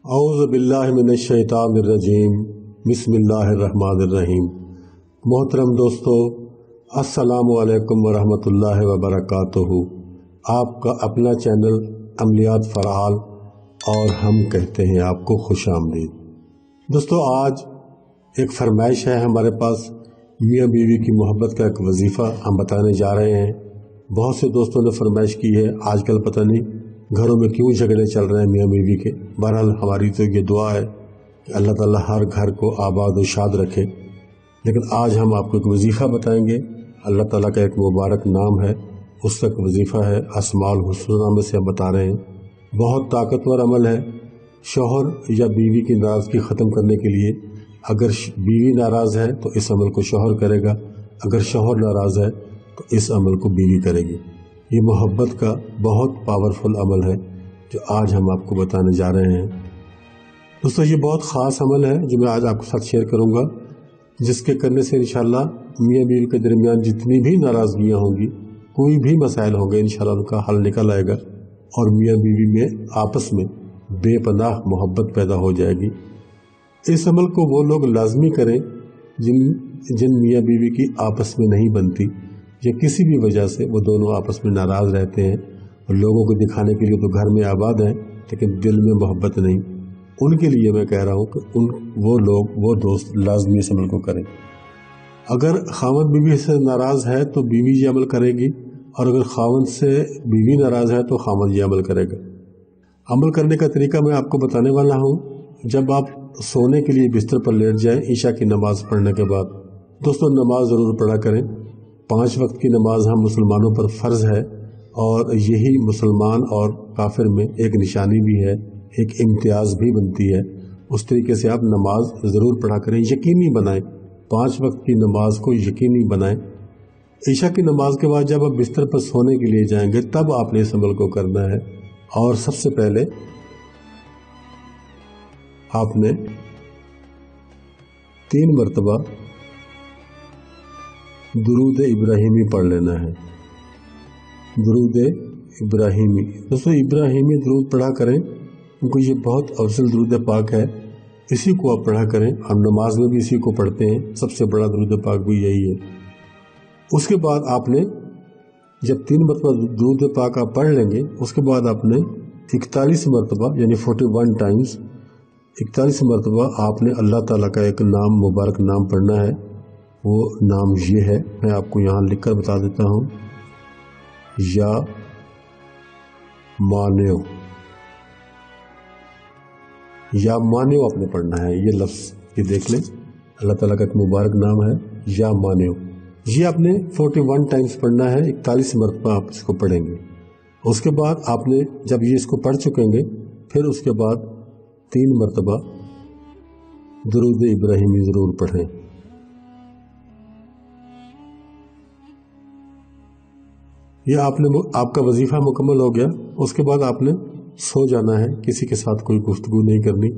औज़ु बिल्लाहि मिनश्शैतानिर्रजीम बिस्मिल्लाहिर्रहमानिर्रहीम। मोहतरम दोस्तों, अस्सलामु अलैकुम वरहमतुल्लाहि वबरकातुहू। आपका अपना चैनल अमलियात फ़रहाल और हम कहते हैं आपको खुश आमदीद। दोस्तों, आज एक फरमाइश है हमारे पास, मियाँ बीवी की मोहब्बत का एक वजीफ़ा हम बताने जा रहे हैं। बहुत से दोस्तों ने फरमाइश की है। आजकल पता नहीं घरों में क्यों झगड़े चल रहे हैं मियाँ बीवी के। बहरहाल हमारी तो ये दुआ है कि अल्लाह ताला हर घर को आबाद और शाद रखे। लेकिन आज हम आपको एक वजीफ़ा बताएंगे। अल्लाह ताला का एक मुबारक नाम है, उसका एक वजीफ़ा है, अस्माउल हुस्ना में से हम बता रहे हैं। बहुत ताकतवर अमल है। शौहर या बीवी की नाराज़गी ख़त्म करने के लिए अगर बीवी नाराज़ है तो इस अमल को शौहर करेगा, अगर शौहर नाराज़ है तो इस अमल को बीवी करेगी। ये मोहब्बत का बहुत पावरफुल अमल है जो आज हम आपको बताने जा रहे हैं। दोस्तों, ये बहुत ख़ास अमल है जो मैं आज आपके साथ शेयर करूंगा, जिसके करने से इंशाल्लाह मियाँ बीवी के दरमियान जितनी भी नाराज़गियाँ होंगी, कोई भी मसाइल होंगे, इंशाल्लाह उनका हल निकल आएगा और मियाँ बीवी में आपस में बेपनाह मोहब्बत पैदा हो जाएगी। इस अमल को वो लोग लाजमी करें जिन मियाँ बीवी की आपस में नहीं बनती या किसी भी वजह से वो दोनों आपस में नाराज़ रहते हैं और लोगों को दिखाने के लिए तो घर में आबाद हैं लेकिन दिल में मोहब्बत नहीं। उनके लिए मैं कह रहा हूँ कि वो दोस्त लाजमी इस अमल को करें। अगर खावंद बीवी से नाराज़ है तो बीवी ये अमल करेगी, और अगर खावंद से बीवी नाराज़ है तो खावंद ये अमल करेगा। अमल करने का तरीका मैं आपको बताने वाला हूँ। जब आप सोने के लिए बिस्तर पर लेट जाएं ईशा की नमाज़ पढ़ने के बाद, दोस्तों नमाज ज़रूर पढ़ा करें। 5 वक्त की नमाज हम मुसलमानों पर फ़र्ज़ है और यही मुसलमान और काफिर में एक निशानी भी है, एक इम्तियाज़ भी बनती है। उस तरीके से आप नमाज ज़रूर पढ़ा करें, यकीनी बनाएं। 5 वक्त की नमाज को यकीनी बनाएं। ईशा की नमाज के बाद जब आप बिस्तर पर सोने के लिए जाएंगे तब आपने इस अमल को करना है। और सबसे पहले आपने 3 मरतबा दुरूद इब्राहिमी पढ़ लेना है। दुरूद इब्राहिमी, दोस्तों इब्राहिमी दुरूद पढ़ा करें क्योंकि ये बहुत अफजल दुरूद पाक है। इसी को आप पढ़ा करें। हम नमाज में भी इसी को पढ़ते हैं, सबसे बड़ा दुरूद पाक भी यही है। उसके बाद आपने जब 3 मरतबा दुरूद पाक आप पढ़ लेंगे, उसके बाद आपने 41 मरतबा यानी 41 टाइम्स 41 मरतबा आपने अल्लाह ताला का एक नाम, मुबारक नाम पढ़ना है। वो नाम ये है, मैं आपको यहाँ लिख कर बता देता हूँ। या मानेओ, या मानेओ आपने पढ़ना है। ये लफ्ज़ ये देख लें, अल्लाह ताला का एक मुबारक नाम है या मानेओ। ये आपने 41 टाइम्स पढ़ना है। 41 मरतबा आप इसको पढ़ेंगे। उसके बाद आपने जब ये इसको पढ़ चुकेंगे, फिर उसके बाद 3 मरतबा दुरूद इब्राहिमी ज़रूर पढ़ें। ये आपका वजीफ़ा मुकम्मल हो गया। उसके बाद आपने सो जाना है, किसी के साथ कोई गुफ्तगू नहीं करनी।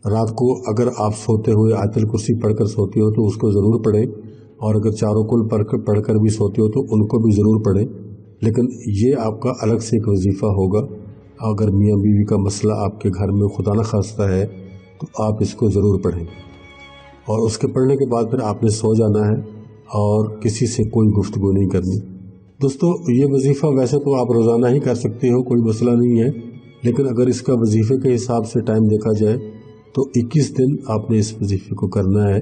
रात को अगर आप सोते हुए आयतुल कुर्सी पढ़कर सोती हो तो उसको ज़रूर पढ़ें, और अगर चारों कुल पढ़कर भी सोती हो तो उनको भी ज़रूर पढ़ें। लेकिन ये आपका अलग से एक वजीफ़ा होगा। अगर मियाँ बीवी का मसला आपके घर में खुदा न खास्ता है तो आप इसको ज़रूर पढ़ें, और उसके पढ़ने के बाद फिर आपने सो जाना है और किसी से कोई गुफ्तगू नहीं करनी। दोस्तों, ये वजीफ़ा वैसे तो आप रोज़ाना ही कर सकते हो, कोई मसला नहीं है। लेकिन अगर इसका वजीफ़े के हिसाब से टाइम देखा जाए तो 21 दिन आपने इस वजीफ़े को करना है।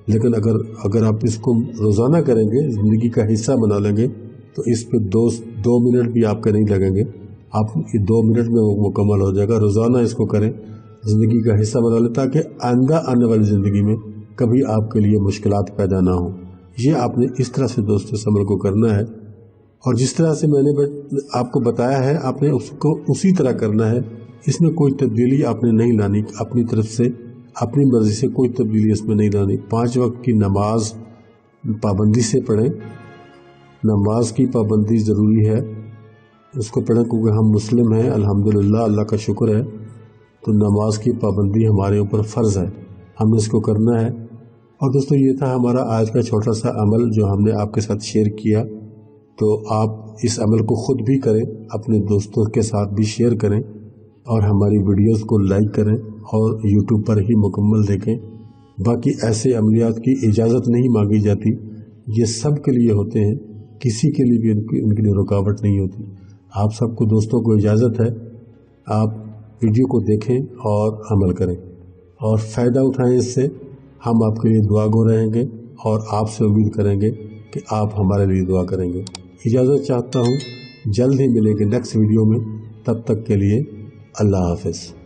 लेकिन अगर आप इसको रोज़ाना करेंगे, ज़िंदगी का हिस्सा बना लेंगे, तो इस पे 2 मिनट भी आपके नहीं लगेंगे। आप 2 मिनट में वो मुकम्मल हो जाएगा। रोज़ाना इसको करें, ज़िंदगी का हिस्सा बना लें, ताकि आइंदा आने वाली ज़िंदगी में कभी आपके लिए मुश्किलात पैदा ना हो। ये आपने इस तरह से दोस्तों इस अमल को करना है, और जिस तरह से मैंने आपको बताया है आपने उसको उसी तरह करना है। इसमें कोई तब्दीली आपने नहीं लानी, अपनी तरफ से अपनी मर्ज़ी से कोई तब्दीली इसमें नहीं लानी। 5 वक्त की नमाज पाबंदी से पढ़ें। नमाज की पाबंदी ज़रूरी है, उसको पढ़ें क्योंकि हम मुस्लिम हैं, अल्हम्दुलिल्लाह, अल्लाह का शुक्र है। तो नमाज की पाबंदी हमारे ऊपर फ़र्ज़ है, हमने इसको करना है। और दोस्तों, ये था हमारा आज का छोटा सा अमल जो हमने आपके साथ शेयर किया। तो आप इस अमल को ख़ुद भी करें, अपने दोस्तों के साथ भी शेयर करें, और हमारी वीडियोस को लाइक करें और यूट्यूब पर ही मुकम्मल देखें। बाकी ऐसे अमलियात की इजाज़त नहीं मांगी जाती, ये सब के लिए होते हैं, किसी के लिए भी इनके लिए रुकावट नहीं होती। आप सबको दोस्तों को इजाज़त है, आप वीडियो को देखें और अमल करें और फ़ायदा उठाएं इससे। हम आपके लिए दुआगो रहेंगे और आपसे उम्मीद करेंगे कि आप हमारे लिए दुआ करेंगे। इजाज़त चाहता हूँ, जल्द ही मिलेंगे नेक्स्ट वीडियो में। तब तक के लिए अल्लाह हाफ़िज़।